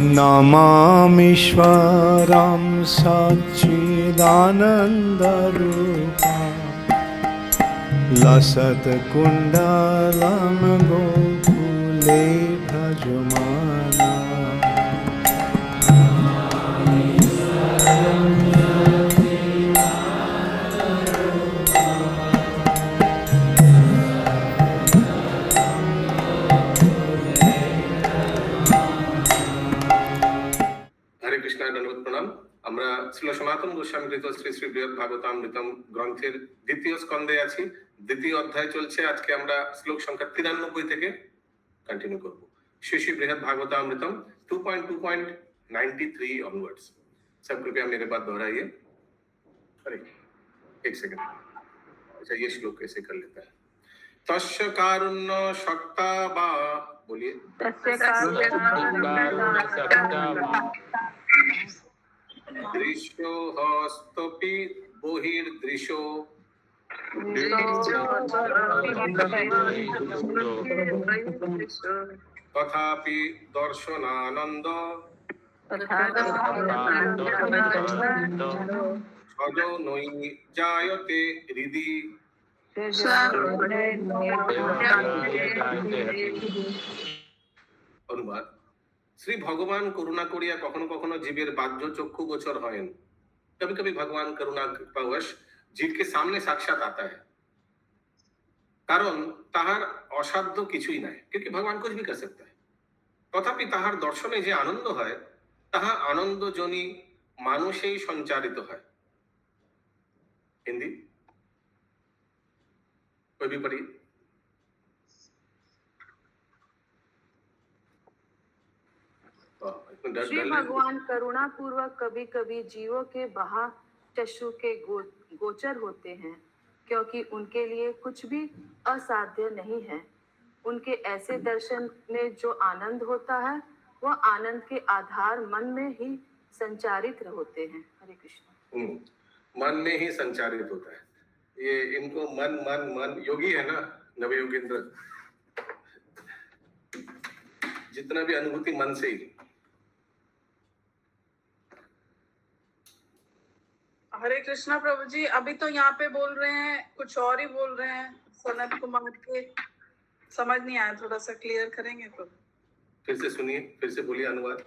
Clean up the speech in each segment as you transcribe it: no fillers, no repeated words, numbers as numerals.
नमामीश्वरं सच्चिदानन्दरूपं लसत्कुण्डलं गोकुले भजमाना। হরে কৃষ্ণ, দণ্ডবোধ প্রণাম। আমরা শ্রীল সনাতন গোস্বামী কৃত শ্রী শ্রী বৃহৎ ভাগবতামৃতম গ্রন্থের দ্বিতীয় স্কন্ধে আছি। দ্বিতীয় অধ্যায় চলছে। আজকে আমরা শ্লোক সংখ্যা 93 থেকে कंटिन्यू করব। श्री श्री बृहद भागवतामृतम 2.2.93 ऑनवर्ड्स। सब कृपया मेरे बात दोहराइए। अरे एक सेकंड, अच्छा ये श्लोक कैसे कर लेता है। तस्य कारुण्य शक्ता बा, बोलिए। दृश्यो हस्तपि बहिर्दृशो तथापि दर्शनानंद सजो नৈ जायते हृदि। অনুবাদ। শ্রী ভগবান করুণা করিয়া কখনো কখনো জীবের বাহ্য চক্ষু গোচর হয়েন। कभी कभी भगवान करुणा कृपावश जीव के सामने साक्षात आता है, कारण ताहार असाध्य किछुई নাই, क्योंकि भगवान कुछ भी कर सकता है। तथापि ताहार दर्शने जे आनंद হয় তাহা আনন্দজনী মানুষেই সঞ্চারিত হয়। हिंदी कोई भी पढ़िए। श्री भगवान करुणा पूर्वक कभी कभी जीवों के बाह्य चक्षु के गोचर होते हैं, क्योंकि उनके लिए कुछ भी असाध्य नहीं है। उनके ऐसे दर्शन में जो आनंद होता है वह आनंद के आधार मन में ही संचारित होते हैं। हरे कृष्ण। मन में ही संचारित होता है। ये इनको मन मन मन योगी है ना, नवयोगेंद्र, जितना भी अनुभूति मन से ही। हरे कृष्णा प्रभु जी, अभी तो यहाँ पे बोल रहे हैं कुछ और ही बोल रहे हैं। सनत कुमार के समझ नहीं आया, थोड़ा सा क्लियर करेंगे प्रभु? फिर से सुनिए, फिर से बोलिए अनुवाद।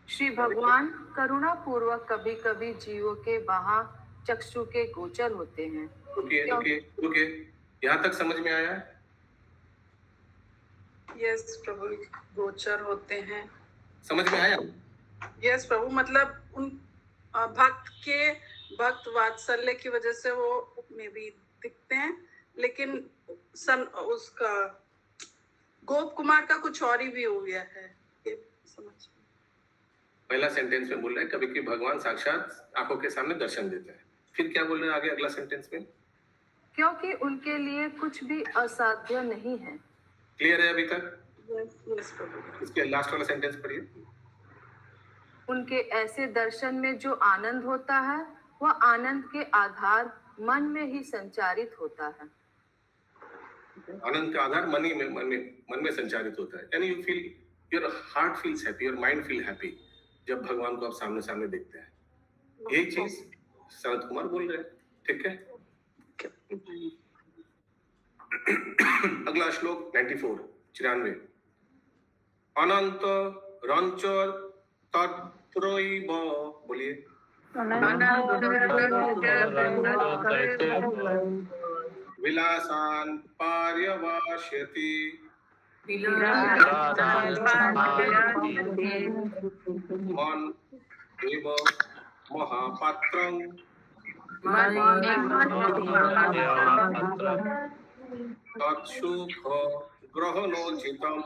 श्री भगवान करुणा पूर्वक कभी कभी जीवों के बाह्य चक्षु के गोचर होते हैं। रुकिए रुकिए रुकिए, यहाँ तक समझ में आया? यस प्रभु, गोचर होते हैं। समझ में आया? यस प्रभु, मतलब उन भक्त वात्सल्य की वजह से वो में भी दिखते हैं, लेकिन उसका गोप कुमार का कुछ और ही भी हो गया है, ये समझ। पहला सेंटेंस में बोल रहे हैं कभी कि भगवान साक्षात आंखों के सामने दर्शन देते हैं। फिर क्या बोल रहे हैं आगे अगला सेंटेंस में? क्योंकि उनके लिए कुछ भी असाध्य नहीं है। क्लियर है अभी तक? यस प्रभु। इसके लास्ट वाला सेंटेंस पढ़िए। उनके ऐसे दर्शन में जो आनंद होता है वह आनंद के आधार मन में ही संचारित होता है। आनंद का आधार मन में संचारित होता है, यानी you feel, your heart feels happy, your mind feel happy जब भगवान को आप सामने सामने देखते हैं। यही चीज सनत कुमार बोल रहे हैं, ठीक है? अगला श्लोक 94 अनंत रंचर तत्रैव, बोलिए। विलासान पार्यवास्यति मन एव महापात्रं तत्सुख ग्रहणोचितम्।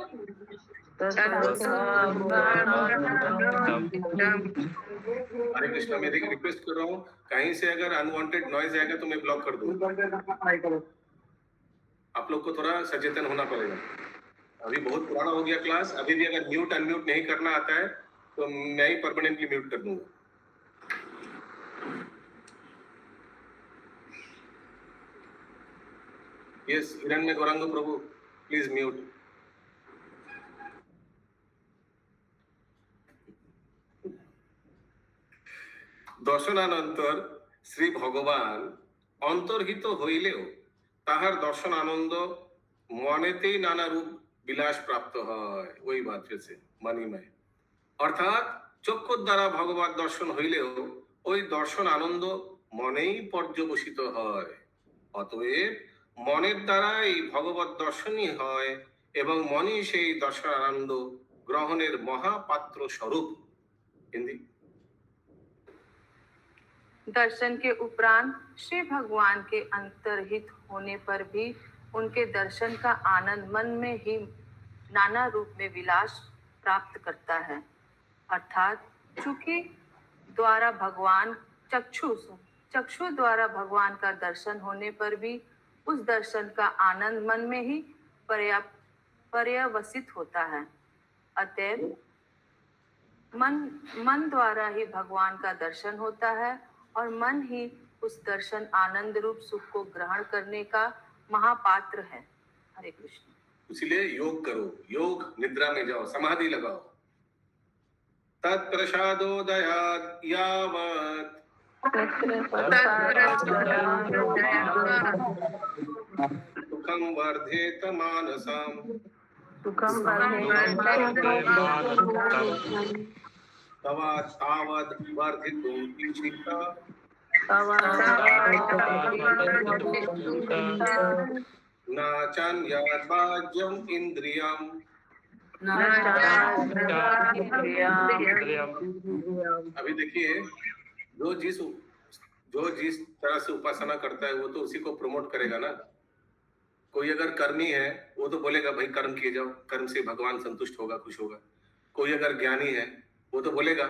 हरे कृष्णा, मैं रिक्वेस्ट कर रहा हूँ, कहीं से अगर अनवांटेड नॉइज आएगा तो मैं ब्लॉक कर दूंगा। आप लोग को थोड़ा सचेतन होना पड़ेगा। अभी बहुत पुराना हो गया क्लास, अभी भी अगर म्यूट अनम्यूट नहीं करना आता है तो मैं ही परमानेंटली म्यूट कर दूंगा। यस, हिरण्य गौरांग प्रभु, प्लीज म्यूट। দর্শনানন্তর শ্রী ভগবান অন্তর্হিত হইলেও তাহার দর্শন আনন্দ মনেতেই নানা রূপ বিলাস প্রাপ্ত হয়। ওই বাতরেছে মণিময়, অর্থাৎ চক্ষুর দ্বারা ভগবত দর্শন হইলেও ওই দর্শন আনন্দ মনেই পর্যবসিত হয়। অতএব মনের দ্বারা এই ভগবত দর্শনই হয় এবং মনই সেই দর্শন আনন্দ গ্রহণের মহাপাত্র স্বরূপ। হিন্দি। दर्शन के उपरांत श्री भगवान के अंतर्हित होने पर भी उनके दर्शन का आनंद मन में ही नाना रूप में विलास प्राप्त करता है। अर्थात चूंकि द्वारा भगवान चक्षु द्वारा भगवान का दर्शन होने पर भी उस दर्शन का आनंद मन में ही पर्यवसित होता है। अतएव मन द्वारा ही भगवान का दर्शन होता है और मन ही उस दर्शन आनंद रूप सुख को ग्रहण करने का महापात्र है। हरे कृष्ण। इसलिए योग करो, योग निद्रा में जाओ, समाधि लगाओ। तत्प्रसादोदयात् यावत् सुखं वर्धेत मानसम् तवा तावद् वर्धितुं इच्छिता न चान्यत् बाह्यम् इन्द्रियम्। अभी देखिए, जो जिस तरह से उपासना करता है वो तो उसी को प्रमोट करेगा ना। कोई अगर कर्मी है वो तो बोलेगा भाई कर्म किए जाओ, कर्म से भगवान संतुष्ट होगा, खुश होगा। कोई अगर ज्ञानी है वो तो बोलेगा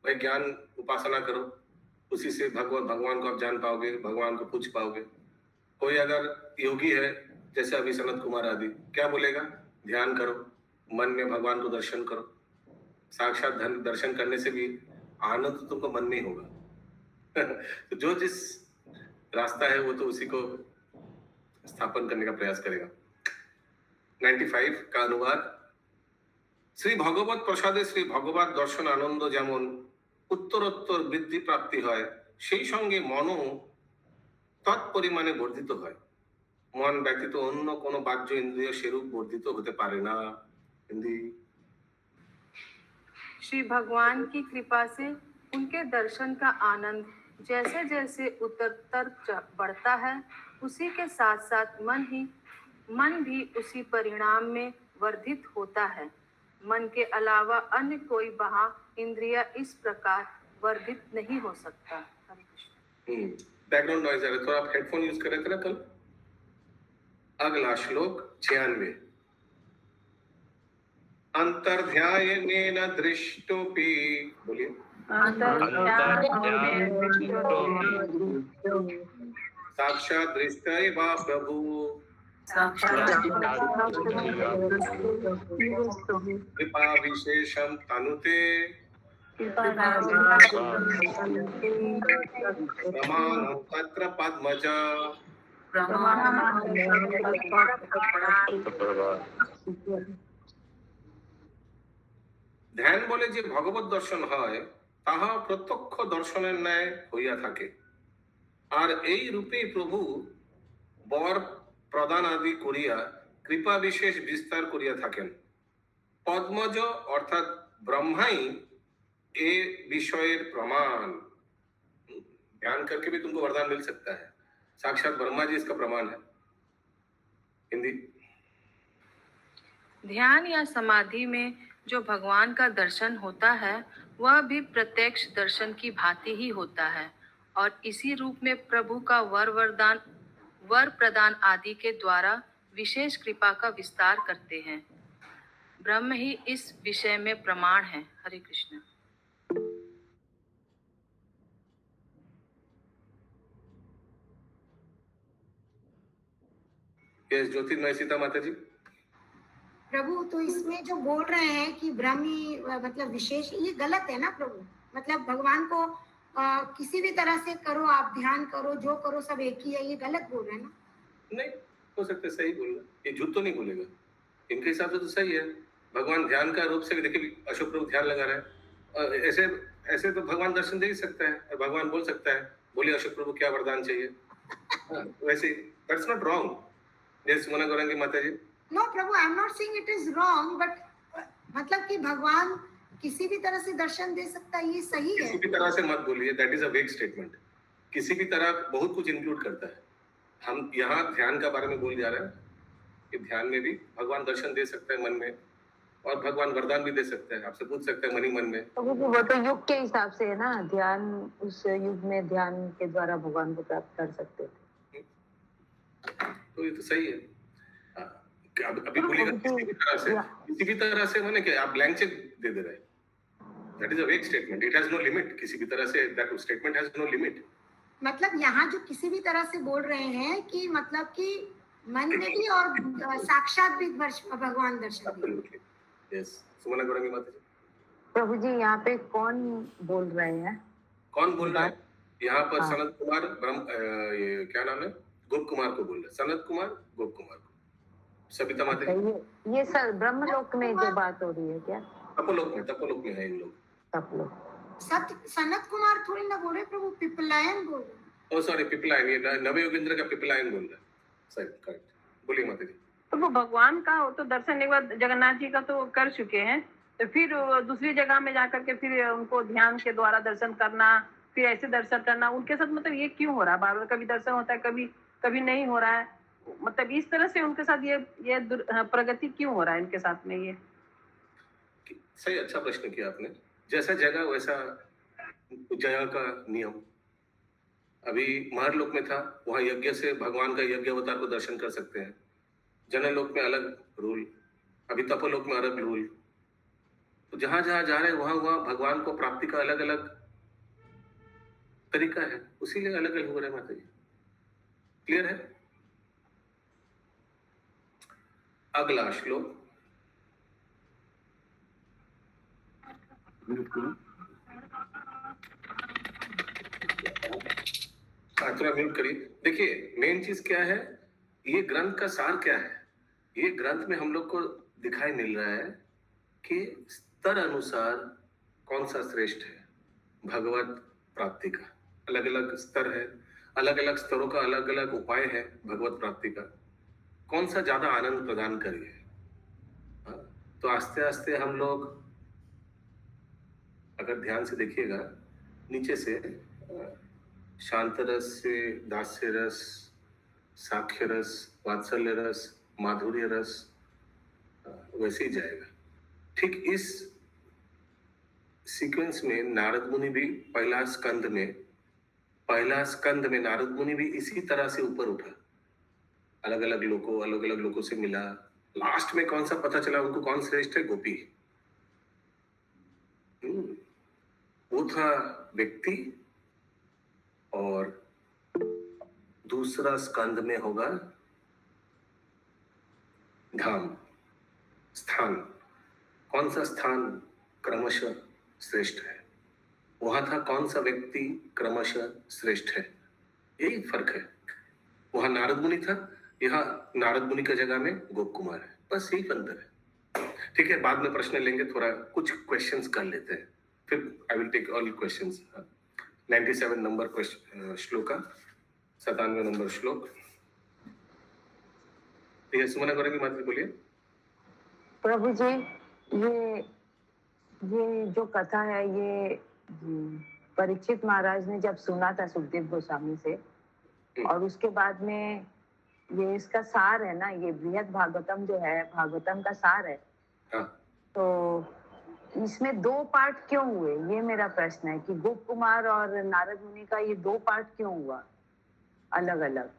भाई ज्ञान उपासना करो, उसी से भगवान को आप जान पाओगे, भगवान को पूछ पाओगे। कोई अगर योगी है जैसे अभी सनत कुमार आदि, क्या बोलेगा? ध्यान करो, मन में भगवान को दर्शन करो। साक्षात दर्शन करने से भी आनंद तो तुमको मन में होगा। तो जो जिस रास्ता है वो तो उसी को स्थापन करने का प्रयास करेगा। 95 का अनुवाद। শ্রী ভগবত প্রসাদে শ্রী ভগবত দর্শন আনন্দ যেমন উত্তরোত্তর বৃদ্ধি প্রাপ্তি হয়, সেই সঙ্গে মনও তৎপরিমাণে বর্ধিত হয়। মন ব্যতীত অন্য কোনো বাহ্য ইন্দ্রিয় সেরূপ বর্ধিত হতে পারে না। हिंदी। श्री भगवान की कृपा से उनके दर्शन का आनंद जैसे जैसे उत्तरोत्तर बढ़ता है, उसी के साथ साथ मन भी उसी परिणाम में वर्धित होता है। मन के अलावा अन्य कोई बाह्य इंद्रिय इस प्रकार वर्धित नहीं हो सकता। हरे कृष्ण। बैकग्राउंड नॉइज आ रहा है, थोड़ा आप हेडफोन यूज कर रहे थे ना कल। अगला श्लोक 96। अंतर्ध्यायनेन दृष्टोपि, बोलिए। साक्षात् दृष्टय वा प्रभु कृपा विशेषम तनुते प्रमाणं तत्र पद्मज। ধ্যান বলে যে ভগবত দর্শন হয় তাহা প্রত্যক্ষ দর্শনের ন্যায় হইয়া থাকে। আর এই রূপে প্রভু বর প্রদান আদি করিয়া কৃপা বিশেষ বিস্তার করিয়া থাকেন। পদ্মজ অর্থাৎ ब्रह्माई ए विषयेर प्रमाण। ध्यान करके भी तुमको वरदान मिल सकता है, साक्षात ब्रह्मा जी इसका प्रमाण है। हिंदी। ध्यान या समाधि में जो भगवान का दर्शन होता है वह भी प्रत्यक्ष दर्शन की भांति ही होता है और इसी रूप में प्रभु का वर प्रदान आदि के द्वारा विशेष कृपा का विस्तार करते हैं। ब्रह्म ही इस विषय में प्रमाण है। हरे कृष्ण। ज्योतिर्मय सीता माता जी। प्रभु, तो इसमें जो बोल रहे हैं कि ब्रह्मी मतलब विशेष, ये गलत है ना प्रभु? मतलब भगवान को किसी भी तरह से करो, आप ध्यान करो, जो करो सब एक ही है, ये गलत बोल रहे हैं ना? नहीं हो सकता, सही बोल रहा, ये झूठ तो नहीं बोलेगा। इनके हिसाब से तो सही है। भगवान ध्यान का रूप से, देखिए अशोक प्रभु ध्यान लगा रहे हैं, ऐसे ऐसे तो भगवान दर्शन दे ही सकता है, और भगवान बोल सकता है, बोलिए अशोक प्रभु क्या वरदान चाहिए। हाँ, वैसे दैट्स नॉट रॉन्ग। जय सुमना गौरंगी माता जी। नो प्रभु, I am not saying it is wrong, but मतलब कि भगवान किसी भी तरह से दर्शन दे सकता है, ये सही है। किसी भी तरह से मत बोलिए, that is a vague statement. किसी भी तरह बहुत कुछ इंक्लूड करता है। हम यहाँ ध्यान का बारे में बोल जा रहे हैं कि ध्यान में भी भगवान दर्शन दे सकता है मन में, और भगवान वरदान भी दे सकता है। आपसे पूछ सकते हैं मन ही मन में। तो वो तो युग के हिसाब से है ना, ध्यान उस युग में ध्यान के द्वारा भगवान को प्राप्त कर सकते थे। तो ये तो सही है। अभी बोलिएगा किसी भी तरह से मैंने क्या, आप ब्लैंक चेक दे दे रहे हैं, that is a vague statement. It has no limit. किसी भी तरह से that statement has no limit. मतलब यहाँ जो किसी भी तरह से बोल रहे हैं कि मतलब कि मन में भी और साक्षात भी भगवान दर्शन दे। यस, सुमना गौरंगी माता जी। प्रभु जी यहाँ पे कौन बोल रहे हैं? कौन बोल रहा है यहाँ पर? हाँ। सनत कुमार ये क्या नाम है, गोप कुमार को बोल रहे हैं। सनत कुमार, गोप कुमार को। सबिता माता जी, ये सर ब्रह्मलोक में जो बात हो रही है क्या? तपोलोक में है इन लोग। तपोलोक। सनत कुमार थोड़ी ना बोल रहे प्रभु, पिपलायन बोल रहे। ओ सॉरी, पिपलायन, ये नवे योगेंद्र का पिपलायन बोल रहा है। सही, करेक्ट। बोलिए माता जी। तो वो भगवान का तो दर्शन एक बार जगन्नाथ जी का तो कर चुके हैं, तो फिर दूसरी जगह में जाकर के फिर उनको ध्यान के द्वारा दर्शन करना, फिर ऐसे दर्शन करना, उनके साथ मतलब ये क्यों हो रहा है? बार बार कभी दर्शन होता है, कभी कभी नहीं हो रहा है, मतलब इस तरह से उनके साथ ये प्रगति क्यों हो रहा है इनके साथ में? ये सही, अच्छा प्रश्न किया आपने। जैसा जगह वैसा जगह का नियम। अभी महरलोक में था, वहां यज्ञ से भगवान का यज्ञ अवतार को दर्शन कर सकते हैं। जनलोक में अलग रूल, अभी तपोलोक में अलग रूल। तो जहां जहां जा रहे हैं वहां वहां भगवान को प्राप्ति का अलग अलग तरीका है, उसीलिए अलग अलग हो रहा है माता जी। क्लियर है? अगला श्लोक। थोड़ा म्यूट करिए। देखिए मेन चीज क्या है, ये ग्रंथ का सार क्या है? ये ग्रंथ में हम लोग को दिखाई मिल रहा है कि स्तर अनुसार कौन सा श्रेष्ठ है भगवत प्राप्ति का। अलग अलग स्तर है, अलग अलग स्तरों का अलग अलग उपाय है भगवत प्राप्ति का। कौन सा ज्यादा आनंद प्रदान करेगा? तो आस्ते आस्ते हम लोग अगर ध्यान से देखिएगा, नीचे से शांत रस से दास्य रस, साक्ष्य रस, वात्सल्य रस, माधुर्य रस, वैसे ही जाएगा। ठीक इस सीक्वेंस में नारद मुनि भी पहला स्कंद में नारद मुनि भी इसी तरह से ऊपर उठा, अलग अलग लोगों से मिला। लास्ट में कौन सा पता चला उनको, कौन श्रेष्ठ है? गोपी। वो था व्यक्ति, और दूसरा स्कंद में होगा धाम, स्थान। कौन सा स्थान क्रमशः श्रेष्ठ है, वहां था कौन सा व्यक्ति क्रमशः श्रेष्ठ है। यही फर्क है। वहां नारद मुनि था, यहाँ नारद मुनि का जगह में गोप कुमार है, बस यही अंतर है। ठीक है, बाद में प्रश्न लेंगे, थोड़ा कुछ क्वेश्चंस कर लेते हैं, फिर I will take all questions. 97 number question श्लोका, 97 नंबर श्लोक। ठीक है, सुमना गौरंगी माता बोलिए। प्रभु जी, ये जो कथा है, ये परीक्षित महाराज ने जब सुना था सुखदेव गोस्वामी से, और उसके बाद में ये इसका सार है ना, ये बृहद भागवतम जो है, भागवतम का सार है। हाँ। तो इसमें 2 पार्ट क्यों हुए, ये मेरा प्रश्न है कि गोप कुमार और नारद मुनि का ये 2 पार्ट क्यों हुआ अलग अलग?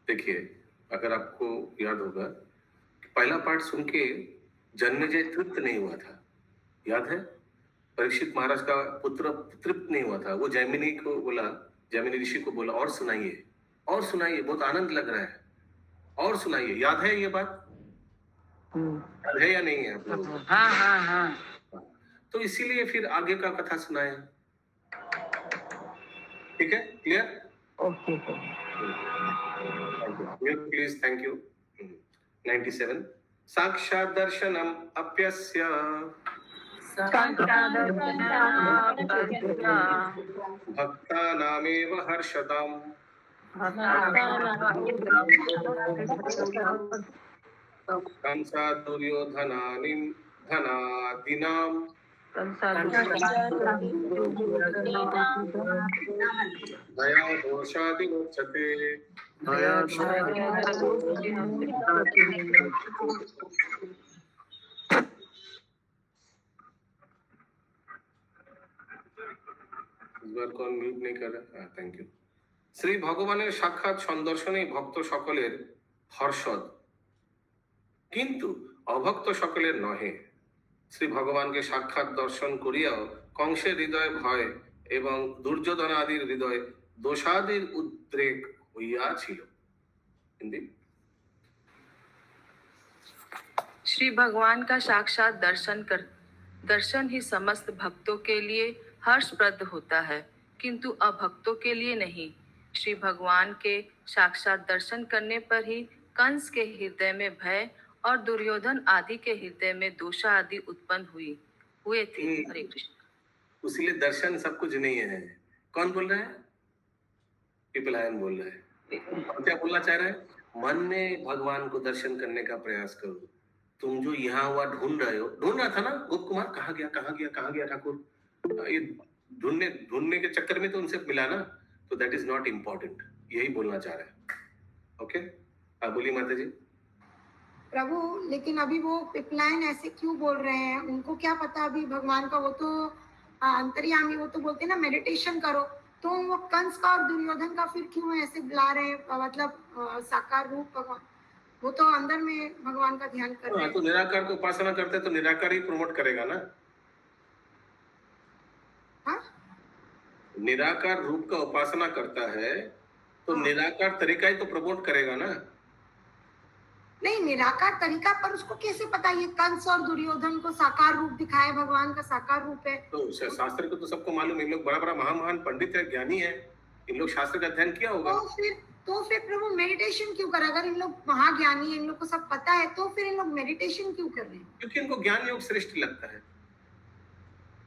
देखिए, अगर आपको याद होगा, पहला पार्ट सुन के जन्मेजय तृप्त नहीं हुआ था, याद है? परीक्षित महाराज का पुत्र तृप्त नहीं हुआ था। वो जैमिनी ऋषि को बोला और सुनाइए, बहुत आनंद लग रहा है, और सुनाइए। याद है ये बात? याद है या नहीं है आप लोगों को? हाँ। तो इसीलिए फिर आगे का कथा सुनाया। ठीक है, clear? Okay. Please, thank you. 97 साक्षात् दर्शनम अप्यस्य भक्तानामेव हर्षताम् कंसा दुर्योधनानि धनादिनां दया दोषादिमुच्यते। इस बार कौन म्यूट नहीं कर रहा? Thank you. শ্রী ভগবানের সাক্ষাৎ সন্দর্শনেই ভক্ত সকলের হর্ষদ, কিন্তু অভক্ত সকলের নহে। শ্রী ভগবানকে সাক্ষাৎ দর্শন করিয়াও কংসের হৃদয়ে ভয় এবং দুর্যোধন আদির হৃদয়ে দোষাদির উদ্রেক হইয়াছিল। হিন্দি। श्री भगवान का साक्षात दर्शन ही समस्त भक्तों के लिए हर्षप्रद होता है, किंतु अभक्तों के लिए नहीं। श्री भगवान के साक्षात दर्शन करने पर ही कंस के हृदय में भय और दुर्योधन आदि के हृदय में दोषा आदि उत्पन्न हुए थे। हरे कृष्ण। इसलिए दर्शन सब कुछ नहीं है। कौन बोल रहा है? पिपलायन बोल रहा है। क्या बोलना चाह रहा है? मन में भगवान को दर्शन करने का प्रयास करो। तुम जो यहाँ हुआ ढूंढ रहा था ना, गोप कुमार कहाँ गया ठाकुर, ये ढूंढने के चक्कर में तो उनसे मिला ना, तो दैट इज नॉट इम्पोर्टेंट। यही बोलना चाह रहा है। ओके, आप बोलिए माता जी। प्रभु, लेकिन अभी वो पिपलायन ऐसे क्यों बोल रहे हैं? उनको क्या पता अभी भगवान का, वो तो अंतर्यामी, वो तो बोलते ना मेडिटेशन करो, तो वो कंस का और दुर्योधन का फिर क्यों ऐसे बुला रहे हैं? मतलब साकार रूप भगवान, वो तो अंदर में भगवान का ध्यान कर रहे हैं। तो निराकार को उपासना करते तो निराकार ही प्रमोट करेगा ना। हाँ? निराकार रूप का उपासना करता है तो निराकार तरीका ही तो प्रमोट करेगा ना। नहीं, निराकार तरीका, पर उसको कैसे पता ये कंस और दुर्योधन को साकार रूप दिखाए, भगवान का साकार रूप है? तो शास्त्र को तो सबको मालूम है, इन लोग बड़ा महान पंडित है, ज्ञानी है, इन लोग शास्त्र का अध्ययन किया होगा। तो फिर प्रभु मेडिटेशन क्यों कर? अगर इन लोग महाज्ञानी है, इन लोग को सब पता है, तो फिर इन लोग मेडिटेशन क्यों कर रहे हैं? क्योंकि इनको ज्ञान योग श्रेष्ठ लगता है।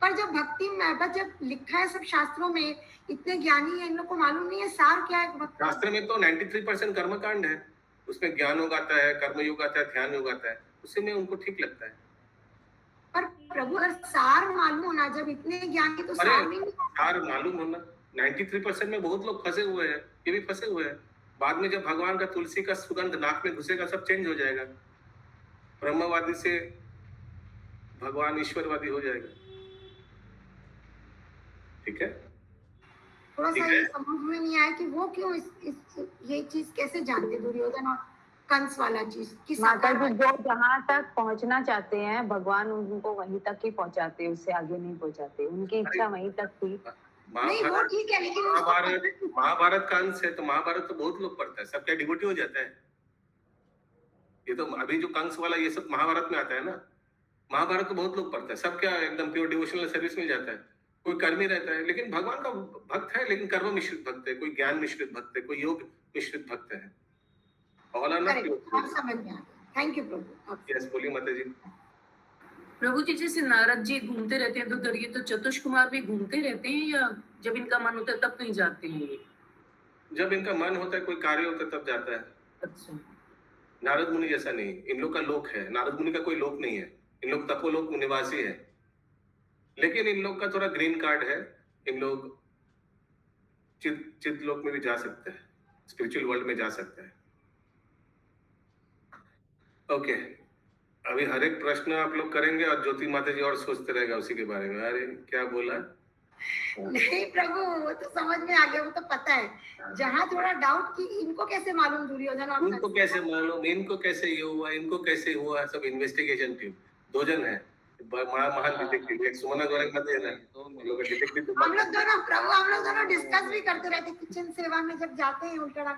पर जब भक्ति में, जब लिखा है सब शास्त्रों में, इतने ज्ञानी है, इन लोग को मालूम नहीं है सार क्या है भक्ति। शास्त्र में तो 93% कर्मकांड है, उसमें ज्ञान योग आता है, कर्म योग आता है, ध्यान योग आता है, उसी में उनको ठीक लगता है। पर प्रभु अगर सार मालूम होना, जब इतने ज्ञानी, तो सार नहीं, सार मालूम होना। 93% में बहुत लोग फंसे हुए हैं, ये भी फंसे हुए हैं। बाद में जब भगवान का तुलसी का सुगंध नाक में घुसेगा, सब चेंज हो जाएगा, ब्रह्मवादी से भगवान ईश्वरवादी हो जाएगा। ठीक है, थोड़ा सा ये समझ में नहीं आया कि वो क्यों ये चीज कैसे जानते, दुर्योधन और कंस वाला चीज कि माता जी जो जहाँ तक पहुँचना चाहते हैं भगवान उनको वहीं तक ही पहुँचाते, उससे आगे नहीं पहुँचाते। उनकी इच्छा वहीं तक थी। नहीं, वो ठीक है, लेकिन महाभारत का अंश है, तो महाभारत तो बहुत लोग पढ़ता है, सब क्या डिवोटी हो जाता है? ये तो अभी जो कंस वाला ये सब महाभारत में आता है ना। महाभारत तो बहुत लोग पढ़ता है, सब क्या एकदम प्योर डिवोशनल सर्विस में जाता है। कोई कर्मी रहता है, लेकिन भगवान का भक्त है, लेकिन कर्म मिश्रित भक्त है, कोई ज्ञान मिश्रित भक्त है, कोई योग मिश्रित भक्त है। All are not pure. समझ में आ गया। Thank you Prabhu. यस, बोलिए माता जी। प्रभु जी, जैसे नारद जी घूमते रहते हैं तो उधर, ये तो चतुष कुमार भी घूमते रहते हैं, या जब इनका मन होता है तब कहीं जाते हैं? ये जब इनका मन होता है, कोई कार्य होता है, तब जाता है। अच्छा, नारद मुनि जैसा नहीं, इन लोग का लोक है, नारद मुनि का कोई लोक नहीं है, इन लोग तपोलोक निवासी है। लेकिन इन लोग का थोड़ा ग्रीन कार्ड है, इन लोग चित लोक में भी जा सकते हैं, स्पिरिचुअल वर्ल्ड में जा सकते हैं। ओके, अभी हर एक प्रश्न आप लोग करेंगे और ज्योति माता जी और सोचते रहेगा उसी के बारे में, अरे क्या बोला। नहीं प्रभु, वो तो समझ में आ गया, वो तो पता है। जहाँ थोड़ा डाउट कि इनको कैसे मालूम दुर्योधन और उनको कैसे मालूम, इनको कैसे ये हुआ, इनको कैसे हुआ, सब इन्वेस्टिगेशन टीम 2 जन है, महान डिटेक्टिव, एक सुमना गौरंग मत है ना, हम लोग डिटेक्टिव। हम लोग दोनों प्रभु, हम लोग दोनों डिस्कस भी करते रहते किचन सेवा में, जब जाते हैं उल्टा का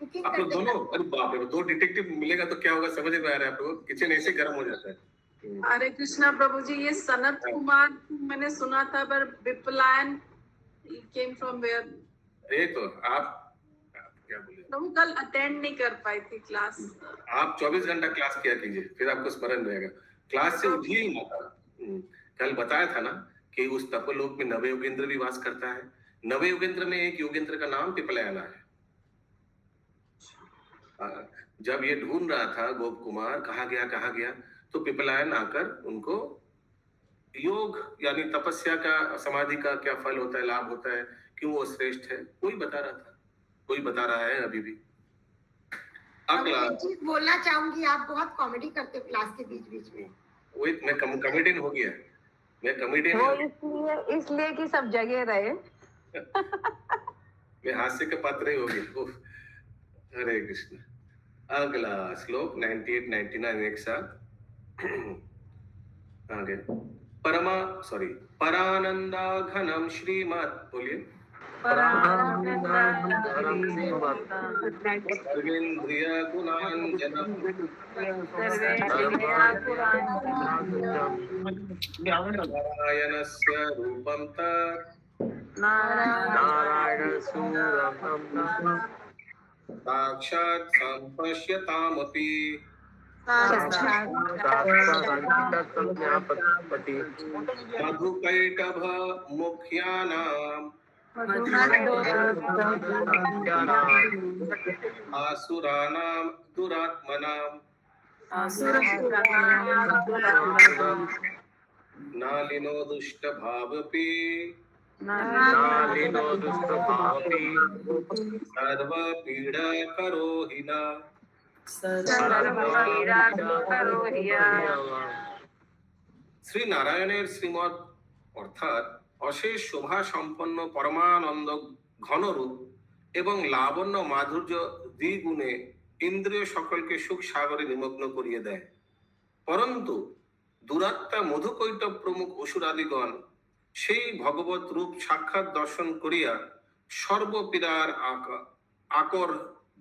कुकिंग आप लोग दोनों, अरे बाप रे, 2 डिटेक्टिव मिलेगा तो क्या होगा, समझ में आ रहा है आपको? किचन ऐसे गर्म हो जाता है। हरे कृष्णा प्रभु जी, ये सनत कुमार मैंने सुना था, पर विपलायन केम फ्रॉम वेयर? ये तो आप क्या बोले, प्रभु कल अटेंड नहीं कर पाई थी क्लास। आप 24 घंटा क्लास किया कीजिए, फिर आपको स्मरण रहेगा। क्लास से उठिए ही मत। कल बताया था ना कि उस तपोलोक में नव योगेंद्र भी वास करता है। नव योगेंद्र में एक योगेंद्र का नाम पिपलायना है। जब ये ढूंढ रहा था गोप कुमार कहा गया, तो पिपलायन आकर उनको योग यानी तपस्या का, समाधि का क्या फल होता है, लाभ होता है, क्यों वो श्रेष्ठ है, कोई बता रहा था, कोई बता रहा है अभी भी। अगला एक चीज बोलना चाहूंगी, आप बहुत कॉमेडी करते हो क्लास के बीच बीच में। वही मैं कॉमेडियन हो गया, मैं कॉमेडियन वो इसलिए कि सब जगह रहे। मैं हास्य का पात्र ही हो गया। उफ, हरे कृष्ण। अगला श्लोक 98 99 एक साथ आगे। परानंदा घनम श्रीमत्, बोलिए। सर्वेन्द्रिय गुणांजनम नारायणस्य रूपं तत् साक्षात् संपश्यतामपि मधुकैटभ मुख्यानाम् आसुराणां दुरात्मनां नालिनो दुष्टभावपि सर्वपीडाकरो हिना। শ্রী নারায়ণের শ্রীমৎ অর্থাৎ অশেষ শোভা সম্পন্ন পরমানন্দ ঘনরূপ এবং লাবণ্য মাধুর্য দ্বিগুণে ইন্দ্রিয় সকলকে সুখ সাগরে নিমগ্ন করিয়ে দেয়। পরন্তু দুরাত্মা মধুকৈটব প্রমুখ অসুরাদিগণ সেই ভগবত রূপ সাক্ষাৎ দর্শন করিয়া সর্বপীড়ার আকর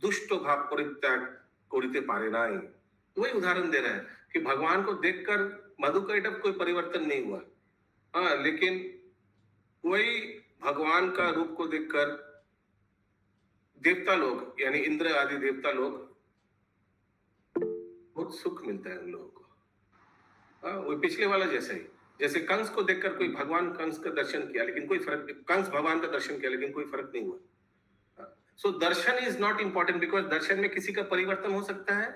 दुष्ट भाव परित्याग करते पारे नहीं। वही उदाहरण दे रहे हैं कि भगवान को देखकर मधुकैटभ कोई परिवर्तन नहीं हुआ। हाँ, लेकिन वही भगवान का रूप को देखकर देवता लोग यानी इंद्र आदि देवता लोग बहुत सुख मिलता है उन लोगों को। हाँ, वो पिछले वाला जैसे ही, जैसे कंस को देखकर कोई भगवान कंस का दर्शन किया लेकिन कोई फर्क, कंस भगवान का दर्शन किया लेकिन कोई फर्क नहीं हुआ। सो दर्शन इज नॉट इंपॉर्टेंट बिकॉज दर्शन में किसी का परिवर्तन हो सकता है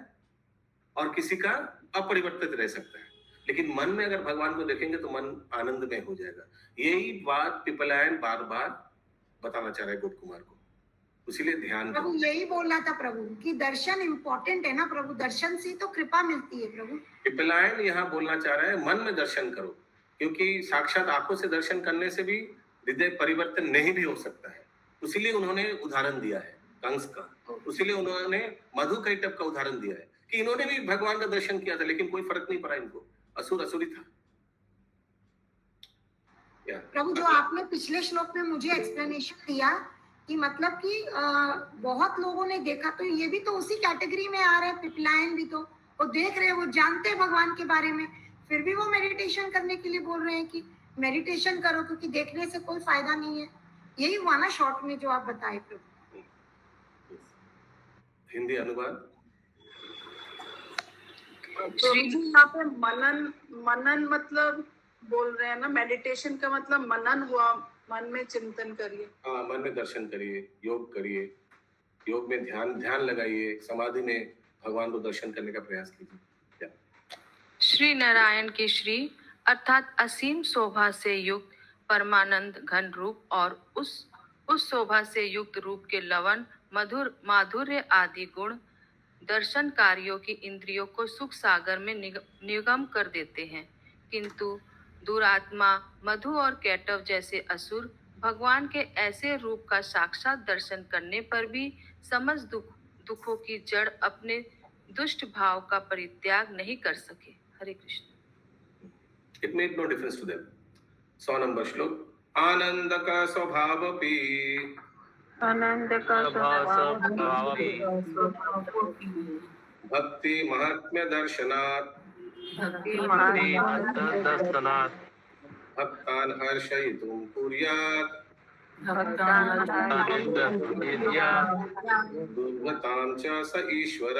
और किसी का अपरिवर्तित रह सकता है, लेकिन मन में अगर भगवान को देखेंगे तो मन आनंद में हो जाएगा। यही बात पिपलायन बार बार बताना चाह रहे हैं गोप कुमार को, इसीलिए ध्यान प्रभु यही बोलना था प्रभु कि दर्शन इम्पोर्टेंट है ना प्रभु, दर्शन से तो कृपा मिलती है प्रभु। पिपलायन यहाँ बोलना चाह रहा है मन में दर्शन करो, क्योंकि साक्षात आंखों से दर्शन करने से भी हृदय परिवर्तन नहीं भी हो सकता है। उसीलिए उन्होंने उदाहरण दिया है कंस का, उसीलिए उन्होंने मधुकैटभ का उदाहरण दिया है कि इन्होंने भी भगवान का दर्शन किया था लेकिन कोई फर्क नहीं पड़ा इनको, असुर असुरी था। प्रभु जो आपने पिछले श्लोक में मुझे एक्सप्लेनेशन दिया कि मतलब कि बहुत लोगों ने देखा, तो ये भी तो उसी कैटेगरी में आ रहे हैं, पिपलायन भी तो वो देख रहे हैं, वो जानते हैं भगवान के बारे में, फिर भी वो मेडिटेशन करने के लिए बोल रहे हैं कि मेडिटेशन करो क्योंकि देखने से कोई फायदा नहीं है। यही हुआ ना शॉर्ट में जो आप बताए प्रभु। हिंदी अनुवाद श्री जी यहाँ पे मनन मतलब बोल रहे हैं ना, मेडिटेशन का मतलब मनन हुआ, मन में चिंतन करिए। हाँ, मन में दर्शन करिए, योग करिए, योग में ध्यान लगाइए, समाधि में भगवान को दर्शन करने का प्रयास कीजिए। श्री नारायण की श्री अर्थात असीम शोभा से युक्त परमानंद घन रूप और उस शोभा से युक्त रूप के लवन मधुर माधुर्य आदि गुण दर्शनकारियों की इंद्रियों को सुख सागर में निगम कर देते हैं, किंतु दुरात्मा मधु और कैटव जैसे असुर भगवान के ऐसे रूप का साक्षात दर्शन करने पर भी समझ दुखों की जड़ अपने दुष्ट भाव का परित्याग नहीं कर सके। Hare Krishna. It made no difference to them. 100 number श्लोक। आनंद का स्वभावपि भक्ति महात्म्य दर्शनात् भक्तान् हर्षयितुं कुर्यात् दुर्गतां च स ईश्वर।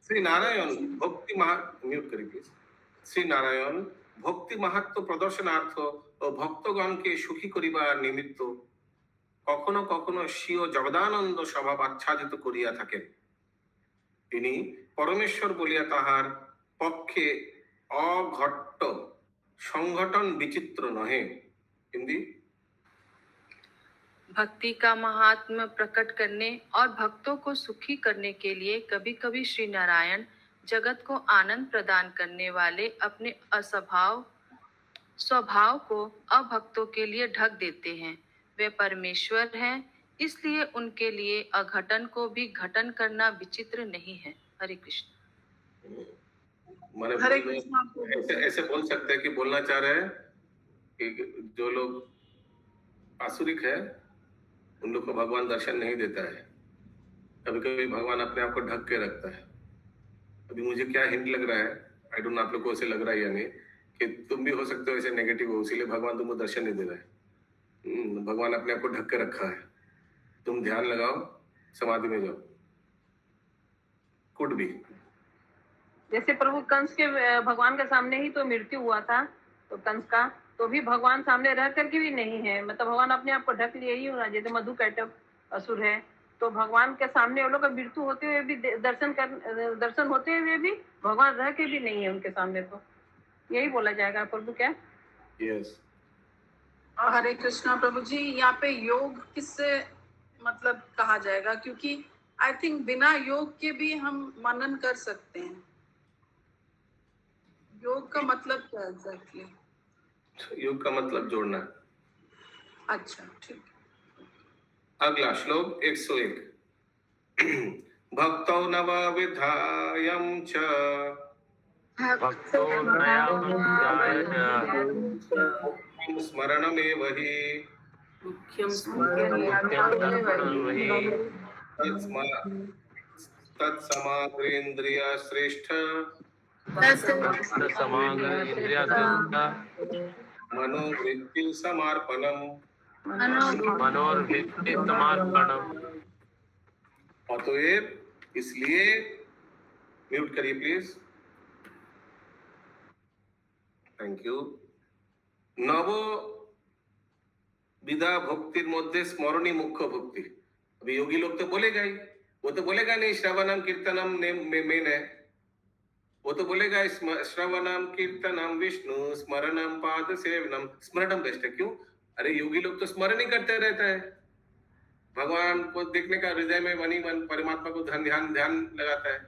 শ্রী নারায়ণ ভক্তি মিউট করি প্লিজ। শ্রী নারায়ণ ভক্তি মাহাত্ম্য প্রদর্শনার্থ ও ভক্তগণকে সুখী করিবার নিমিত্ত কখনো কখনো স্বীয় জগদানন্দ স্বভাব আচ্ছাদিত করিয়া থাকেন। তিনি পরমেশ্বর বলিয়া তাহার পক্ষে অঘট্ট সংগঠন বিচিত্র নহে। হিন্দি। भक्ति का महात्म्य प्रकट करने और भक्तों को सुखी करने के लिए कभी कभी श्री नारायण जगत को आनंद प्रदान करने वाले अपने स्वभाव को अभक्तों के लिए ढक देते हैं। वे परमेश्वर हैं, इसलिए उनके लिए अघटन को भी घटन करना विचित्र नहीं है। हरे कृष्ण। माने हरे कृष्णा प्रभु। ऐसे बोल सकते हैं कि बोलना चाह रहे हैं कि जो लोग आसुरिक है उन लोग को भगवान दर्शन नहीं देता है। कभी कभी भगवान अपने आप को ढक के रखता है। अभी मुझे क्या हिंट लग रहा है, आई डोंट नो आप लोग को ऐसे लग रहा है या नहीं, कि तुम भी हो सकते हो ऐसे नेगेटिव हो, इसीलिए भगवान तुमको दर्शन नहीं दे रहा है। भगवान अपने आप को ढक के रखा है। तुम ध्यान लगाओ, समाधि में जाओ। कुड भी जैसे प्रभु कंस के भगवान के सामने ही तो मृत्यु हुआ था, तो कंस का तो भी भगवान सामने रह करके भी नहीं है, मतलब भगवान अपने आप को ढक लिए ही होना। जैसे मधु कैटव असुर है, तो भगवान के सामने वो लोग का मृत्यु होते हुए भी दर्शन होते हुए भी भगवान रह के भी नहीं है उनके सामने, तो यही बोला जाएगा प्रभु क्या? यस। हरे कृष्णा प्रभु जी। यहाँ पे योग किससे मतलब कहा जाएगा, क्योंकि आई थिंक बिना योग के भी हम मनन कर सकते हैं। योग का मतलब क्या एग्जैक्टली? योग का मतलब जोड़ना। अच्छा ठीक। अगला श्लोक 101। भक्तौ नवविधायं च स्मरणमेव हि तत्समाग्रेन्द्रिय श्रेष्ठ मनोवृत्ति समर्पणम। अतएव इसलिए, म्यूट करिए प्लीज, थैंक यू। नव विधा भक्तिर मध्य स्मरणी मुख्य भक्ति। अभी योगी लोग तो बोलेगा ही, वो तो बोलेगा नहीं श्रवणम कीर्तनम मेन है, वो तो बोलेगा श्रवणम कीर्तनम विष्णु स्मरणम पाद सेवनम। स्मरणम बेस्ट है, क्यों? अरे योगी लोग तो स्मरण ही करते रहता है, भगवान को देखने का हृदय में मनी मन परमात्मा को ध्यान लगाता है।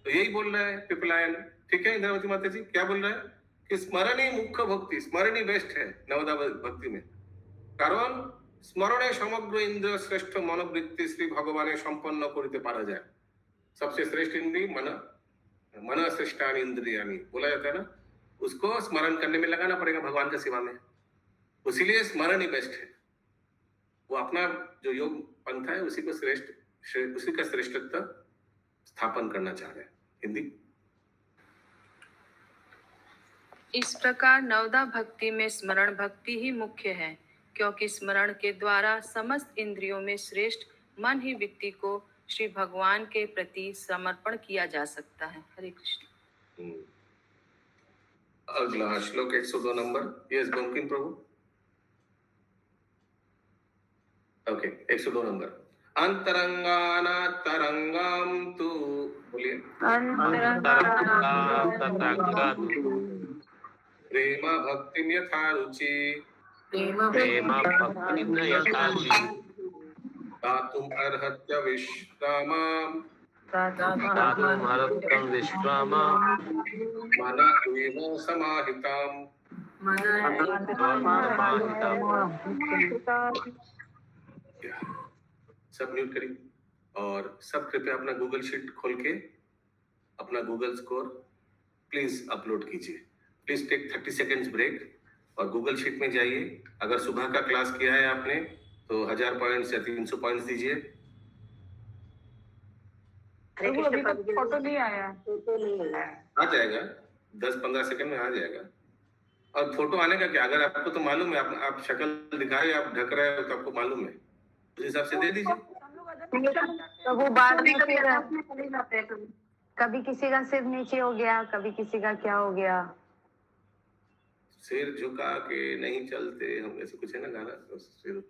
तो यही बोल रहा है पिपलायन, ठीक है इंद्रावती माता जी, क्या बोल रहा है कि स्मरण ही मुख्य भक्ति, स्मरण ही बेस्ट है नवदा भक्ति में। कारण स्मरणे समग्र इंद्रिय श्रेष्ठ मनोवृत्ति श्री भगवान संपन्न करते पारा जाए। सबसे श्रेष्ठ इंद्रिय मन श्रेष्ठानि इंद्रियानि बोला जाता है ना, उसको स्मरण करने में लगाना पड़ेगा भगवान के सिवा में। इसीलिए स्मरण ही बेस्ट है। वो अपना जो योग पंथ है उसी का श्रेष्ठत्व स्थापन करना चाह रहे हैं। हिंदी। इस प्रकार नवदा भक्ति में स्मरण भक्ति ही मुख्य है, क्योंकि स्मरण के द्वारा समस्त इंद्रियों में श्रेष्ठ मन ही व्यक्ति को श्री भगवान के प्रति समर्पण किया जा सकता है। हरे कृष्ण। अगला श्लोक 102 नंबर। यस बंकिम प्रभु। Okay 102 number. अंतरंगानातरंगम तू, बोलिए। प्रेम भक्ति यथा रुचि दातुम अर्हत्य विश्रामं मन एव समाहितम्। सब म्यूट करिए और सब कृपया अपना गूगल शीट खोल के अपना गूगल स्कोर प्लीज अपलोड कीजिए। प्लीज टेक 30 सेकेंड्स ब्रेक और गूगल शीट में जाइए। अगर सुबह का क्लास किया है आपने तो 1000 पॉइंट्स या 300 पॉइंट्स दीजिए। अभी तक फोटो नहीं आया, आ जाएगा 10-15 सेकंड में आ जाएगा। और फोटो आने का क्या, अगर आपको तो मालूम है, आप शक्ल दिखाए, आप ढक रहे हो तो आपको मालूम है, उस हिसाब से दे दीजिए। तो वो बाद में फिर कभी किसी का सिर नीचे हो गया, कभी किसी का क्या हो गया। सिर झुका के नहीं चलते हम, ऐसे कुछ है ना गाना, तो सिर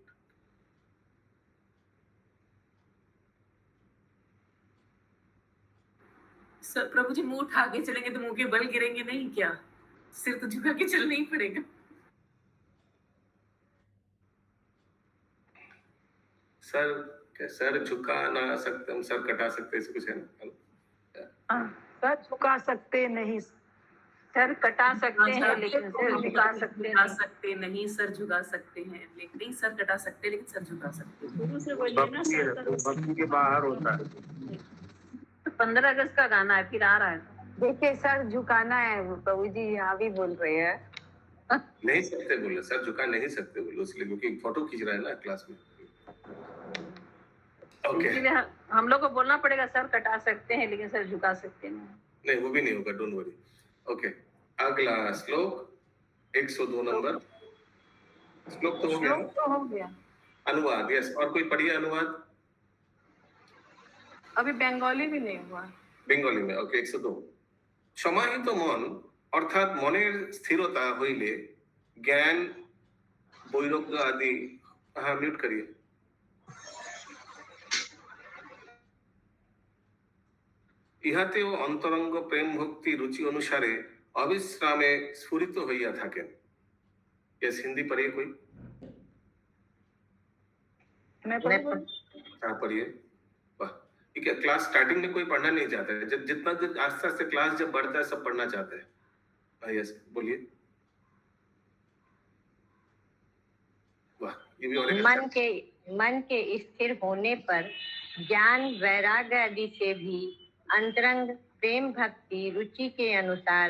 सर प्रभु जी मुंह उठा के चलेंगे तो मुंह के बल गिरेंगे नहीं क्या? सिर तो झुका के चलना ही पड़ेगा। सर झुका ना सकते हम, सर कटा सकते, ऐसे कुछ है ना। सर झुका सकते नहीं, सर कटा सकते हैं लेकिन सिर झुका सकते नहीं, सर झुका सकते हैं लेकिन नहीं, सर कटा सकते लेकिन सर झुका सकते हैं। भक्ति के बाहर होता है। 15 अगस्त का गाना है, फिर आ रहा है। देखिए सर झुकाना है, प्रभु जी यहाँ भी बोल रहे हैं। नहीं सकते बोले, सर झुका नहीं सकते बोले, इसलिए क्योंकि फोटो खींच रहा है ना क्लास में। ओके, इसीलिए हम लोग को बोलना पड़ेगा सर कटा सकते हैं लेकिन सर झुका सकते नहीं। नहीं वो भी नहीं होगा, डोंट वरी। ओके, अगला श्लोक 102 नंबर। श्लोक तो हो गया, तो हो गया। अनुवाद यस, और कोई पढ़िए अनुवाद अभी बंगाली भी नहीं हुआ। বেঙ্গলি में। ওকে 102। সমাহিত মন অর্থাৎ মনের স্থিরতা হইলে জ্ঞান বৈরাগ্য আদি, হ্যাঁ মিউট করিए। ইহাতেও অন্তরঙ্গ প্রেম ভক্তি রুচি অনুসারে অবিশ্রামে স্ফুরিত হইয়া থাকেন। यस, हिंदी पढ़िए कोई। मैं हाँ पढ़िए। वाह, ठीक है। क्लास स्टार्टिंग में कोई पढ़ना नहीं चाहता है, जब जितना आस्ते आस्ते क्लास जब बढ़ता है सब पढ़ना चाहते हैं। यस बोलिए। वाह, ये भी और एक मन के स्थिर होने पर ज्ञान वैराग्य आदि से भी अंतरंग प्रेम भक्ति रुचि के अनुसार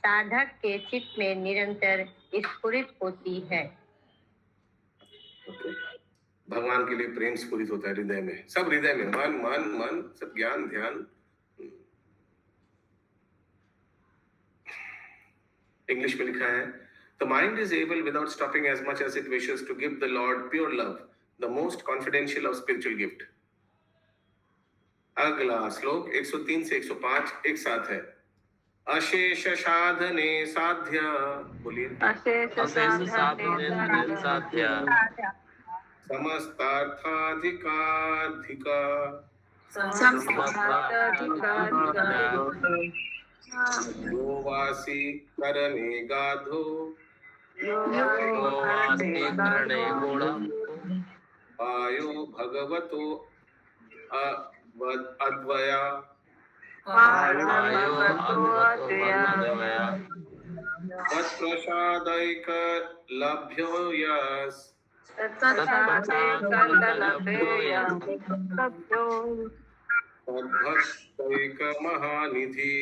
साधक के चित्त में निरंतर स्फुरित होती है। भगवान के लिए प्रेम स्फुरित होता है हृदय में, सब हृदय में, मन मन मन सब ज्ञान ध्यान। इंग्लिश में लिखा है, The mind is able without stopping as much as it wishes to give the Lord pure love, the most confidential of spiritual gift। अगला श्लोक 103 से 105 एक साथ है। अशेष साधने साध्य, बोलिए। अशेष साधने साध्य समस्तार्थाधिकाधिका यो वासी करणे गाधो आयो भगवतो अद्वया तत्प्रसादैक लभ्यो यस् तद्भक्तैक महानिधि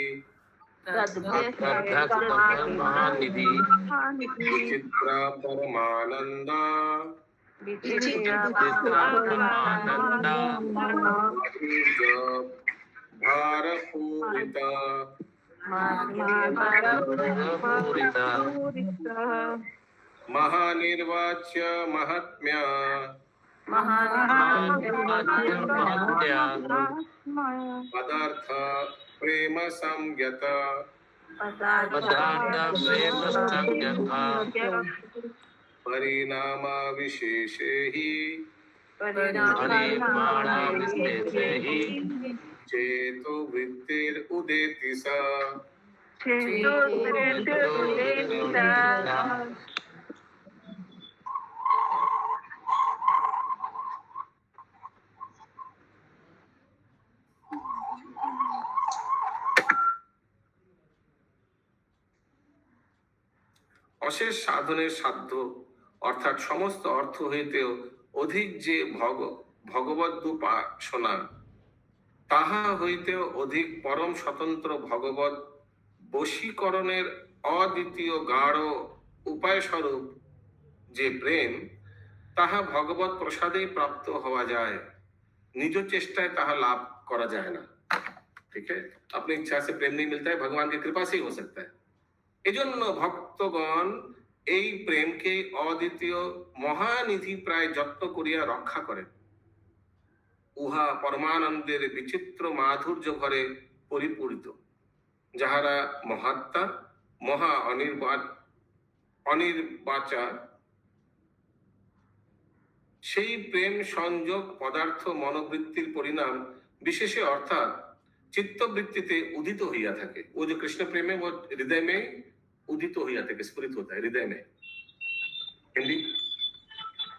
विचित्र परमानंद भारपूरित महानिर्वाच्य महात्म्य पदार्थ प्रेम संज्ञत परिणाम विशेषे ही चेतो वृत्तिर उदेति सा। অশেষ সাধনের সাধ্য অর্থাৎ সমস্ত অর্থ হইতেও অধিক যে ভগবদ্ উপাসনা, তাহা হইতেও অধিক পরম স্বতন্ত্র ভগবৎ বশীকরণের অদ্বিতীয় গাঢ় উপায় স্বরূপ যে প্রেম, তাহা ভগবৎ প্রসাদেই প্রাপ্ত হওয়া যায়, নিজ চেষ্টায় তাহা লাভ করা যায় না। ठीक है, अपनी इच्छा से प्रेम नहीं मिलता है, भगवान की कृपा से ही हो सकता है। এজন্য ভক্তগণ এই প্রেমকে অদ্বিতীয় মহানিধি প্রায় যত্ন করিয়া রক্ষা করেন। উহা পরমানন্দের বিচিত্র মাধুর্য ভরে পরিপূরিত, যাহারা মহাত্মা মহা অনির্বাচার সেই প্রেম সংযোগ পদার্থ মনোবৃত্তির পরিণাম বিশেষে অর্থাৎ चित्तवृत्तिते उदित होइया থাকে। वो जो कृष्ण प्रेम है वो हृदय में उदित होइया থাকে, स्फुरित होता है हृदय में। हिंदी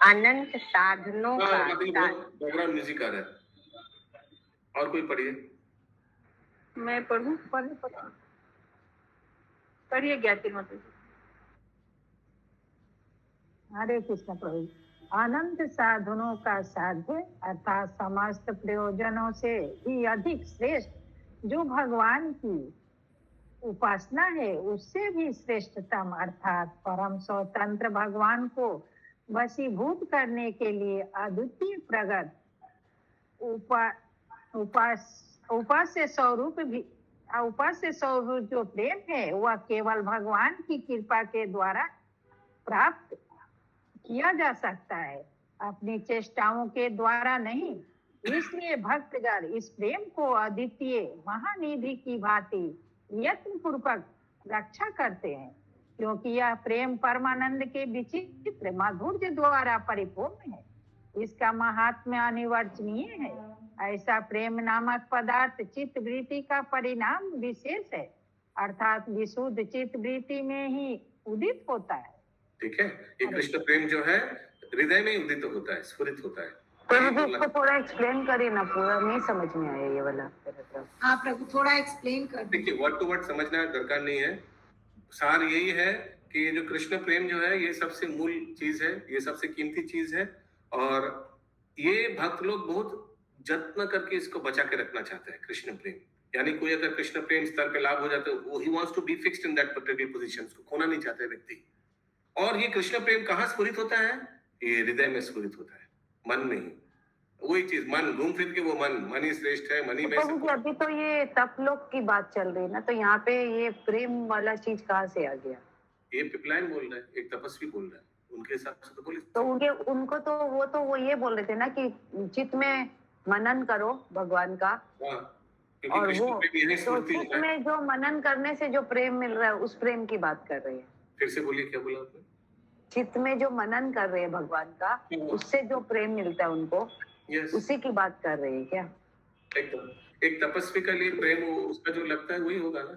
अनंत साधनों का बैकग्राउंड म्यूजिक आ रहा है, और कोई पढ़िए। मैं पढ़ूं? पढ़िए ज्ञाति माता जी। हरे कृष्ण प्रभु। अनंत साधनों का साध्य अर्थात समस्त प्रयोजनों से भी अधिक श्रेष्ठ जो भगवान की उपासना है उससे भी श्रेष्ठतम अर्थात परम स्वतंत्र भगवान को वशीभूत करने के लिए अद्वितीय प्रगट उपास्य स्वरूप जो प्रेम है वह केवल भगवान की कृपा के द्वारा प्राप्त किया जा सकता है, अपनी चेष्टाओं के द्वारा नहीं। इसलिए भक्तगण इस प्रेम को अद्वितीय महानिधि की भांति यत्न पूर्वक रक्षा करते हैं, क्योंकि यह प्रेम परमानंद के विचित्र माधुर्य द्वारा परिपूर्ण है। इसका महात्म्य अनिवर्चनीय है। ऐसा प्रेम नामक पदार्थ चित्त वृत्ति का परिणाम विशेष है, अर्थात विशुद्ध चित्त वृत्ति में ही उदित होता है। ठीक है, ये कृष्ण प्रेम जो है हृदय में उदित होता है, स्फुरित होता है। प्रभु इसको थोड़ा एक्सप्लेन करिए ना, पूरा नहीं समझ में आया ये वाला। हाँ प्रभु थोड़ा एक्सप्लेन कर दीजिए। देखिए वर्ड टू वर्ड समझना दरकार नहीं है, सार यही है कि ये जो कृष्ण प्रेम जो है ये सबसे मूल चीज है, ये सबसे कीमती चीज है, और ये भक्त लोग बहुत जत्न करके इसको बचा के रखना चाहते हैं। कृष्ण प्रेम यानी कोई अगर कृष्ण प्रेम स्तर पे लाभ हो जाता है, he wants to be fixed in that particular position, उसको खोना नहीं चाहते व्यक्ति। और ये कृष्ण प्रेम कहाँ स्फुरित होता है? ये हृदय में स्फुरित होता है, मन नहीं। वही चीज, मन घूम फिर के वो मन ही श्रेष्ठ है, मन ही में। अभी तो ये तप लोग की बात चल रही है ना, तो यहाँ पे ये प्रेम वाला चीज कहाँ से आ गया? ये पिपलाइन बोल रहा है, एक तपस्वी बोल रहा है, उनके हिसाब से तो बोली। तो उनको तो वो ये बोल रहे थे ना कि चित्त में मनन करो भगवान का, और वो तो चित्त में जो मनन करने से जो प्रेम मिल रहा है उस प्रेम की बात कर रहे हैं। फिर से बोलिए, क्या बोला आपने? चित्त में जो मनन कर रहे हैं भगवान का, उससे जो प्रेम मिलता है उनको, उसी की बात कर रहे हैं क्या? एकदम, एक तपस्वी के लिए प्रेम उसका जो लगता है वही होगा ना।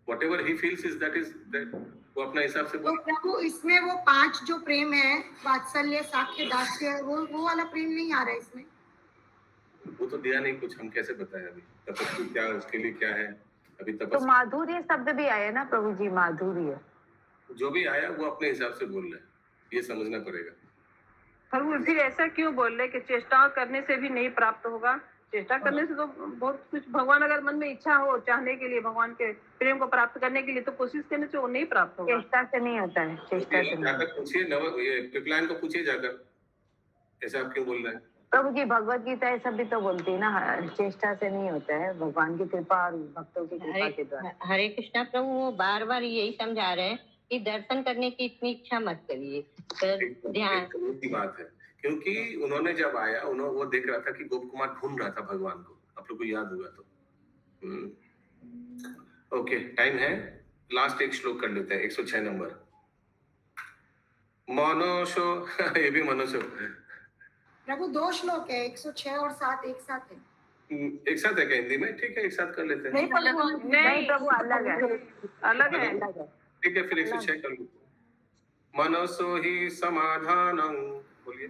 Whatever he feels is that, वो अपना हिसाब से। तो प्रभु इसमें वो 5 जो प्रेम है, वात्सल्य, साख्य, दास्य, वो वाला प्रेम नहीं आ रहा है इसमें। वो तो दिया नहीं कुछ, हम कैसे बताएं अभी तपस्वी क्या, उसके लिए क्या है अभी तो तपस्वी। माधुर्य शब्द भी आया ना प्रभु जी, माधुर्य जो भी आया वो अपने हिसाब से बोल रहा है, ये समझना पड़ेगा। प्रभु फिर ऐसा क्यों बोल रहे कि चेष्टा करने से भी नहीं प्राप्त होगा? चेष्टा करने से तो बहुत कुछ, भगवान अगर मन में इच्छा हो चाहने के लिए, भगवान के प्रेम को प्राप्त करने के लिए, तो कोशिश करने से वो नहीं प्राप्त होगा। चेष्टा से नहीं होता है, चेष्टा से नहीं। जाकर पूछिए, ये पिपलाइन को पूछिए जाकर, ऐसा आप क्यों बोल रहे हैं? प्रभु जी भगवत गीता ये सब भी तो बोलती है ना, चेष्टा से नहीं होता है, भगवान की कृपा और भक्तों की कृपा के द्वारा। हरे कृष्णा प्रभु वो बार बार यही समझा रहे हैं कि दर्शन करने की इतनी इच्छा मत करिए, ध्यान की बात है। क्योंकि उन्होंने जब आया, वो देख रहा था कि गोप कुमार ढूंढ रहा था भगवान को, आप लोग को याद होगा तो। ओके, टाइम है, लास्ट एक श्लोक कर लेते हैं, 106 नंबर। मनोशो ये भी मनोशो प्रभु 2 श्लोक है, 106 और 7 एक साथ है। एक साथ है क्या हिंदी में? ठीक है, एक साथ कर लेते हैं। नहीं प्रभु, अलग है, अलग है। ठीक है, फिर 106 कर लेते हैं। मनसो ही समाधानं, बोलिए।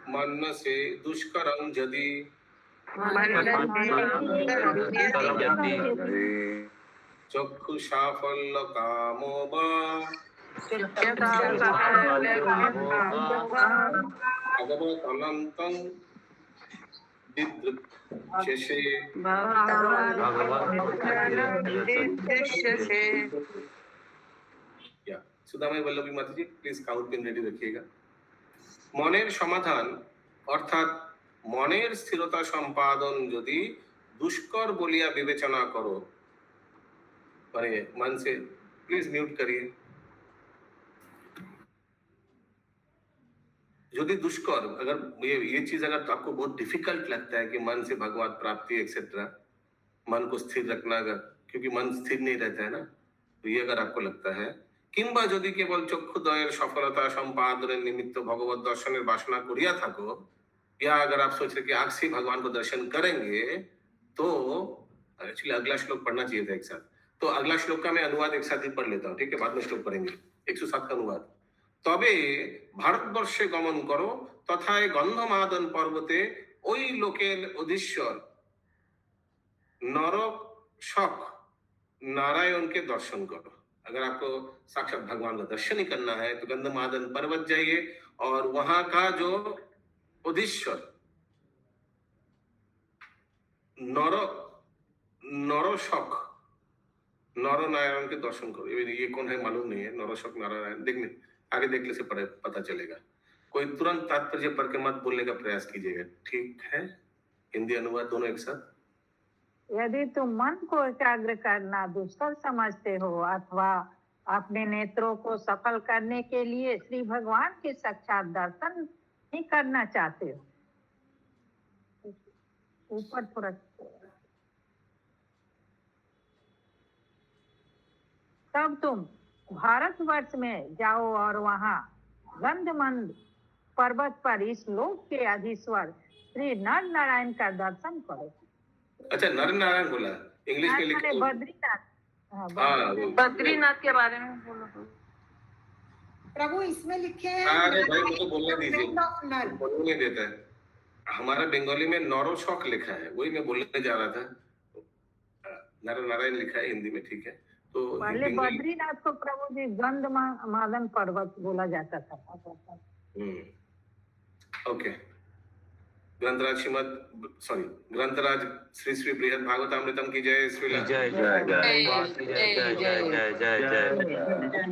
मन से दुष्करं यदि चक्षु साफल्य कामो वा भगवत अनंतं दिदृक्षसे। सुदामा वल्लभी माता जी प्लीज काउंट पिन रेडी रखिएगा। মনের সমাধান অর্থাৎ মনের স্থিরতা সম্পাদন যদি दुष्कर बोलिया विवेचना करो, पढ़िए मन से, प्लीज म्यूट करिए। यदि दुष्कर, अगर ये चीज अगर आपको बहुत डिफिकल्ट लगता है कि मन से भगवत प्राप्ति एक्सेट्रा, मन को स्थिर रखना, अगर क्योंकि मन स्थिर नहीं रहता है ना, तो ये अगर आपको लगता है, किंबा यदि केवल चक्षुदয়ের सफलता संपादन निमित्त भगवत दर्शनेर वासना करिया थाको, या अगर आप सोच रहे कि आंख से भगवान को दर्शन करेंगे, तो एक्चुअली अगला श्लोक पढ़ना चाहिए था एक साथ। तो अगला श्लोक का मैं अनुवाद एक साथ ही पढ़ लेता हूँ, ठीक है, बाद में श्लोक पढ़ेंगे। 107 का अनुवाद। তবে ভারতবর্ষে গমন করো, তথায় গন্ধমাদন পর্বতে ওই লোকের অধীশ্বর नरक शक नारायण के दर्शन करो। अगर आपको साक्षात भगवान का दर्शन ही करना है तो गंधमादन पर्वत जाइए और वहां का जो अधीश्वर नरोशक नरनारायण के दर्शन करो। ये कौन है मालूम नहीं है, नरोशक नारायण देखने आगे देखने से पता चलेगा। कोई तुरंत तात्पर्य पढ़ के मत बोलने का प्रयास कीजिएगा, ठीक है। हिंदी अनुवाद दोनों एक साथ। यदि तुम मन को एकाग्र करना दुष्कर समझते हो अथवा अपने नेत्रों को सफल करने के लिए श्री भगवान के साक्षात दर्शन ही करना चाहते हो, ऊपर थोड़ा, तब तुम भारतवर्ष में जाओ और वहाँ गंधमंद पर्वत पर इस लोक के अधीश्वर श्री नर नारायण का दर्शन करो। अच्छा, नर नारायण बोला, इंग्लिश में लिखा है बद्रीनाथ। बद्रीनाथ के बारे में बोलो। प्रभु इसमें लिखे हैं अरे भाई मुझे बोलने दीजिए, friend of none। बोलने नहीं देता है। हमारा बंगाली में नरोशक लिखा है, वही मैं बोलने जा रहा था। नर नारायण लिखा है हिंदी में, ठीक है। तो पहले बद्रीनाथ को प्रभु जी गंधमादन पर्वत बोला जाता था। ओके। ग्रंथराज ग्रंथराज श्री श्री बृहद भागवतामृतम की जय। श्री जय जय जय जय जय जय जय जय जय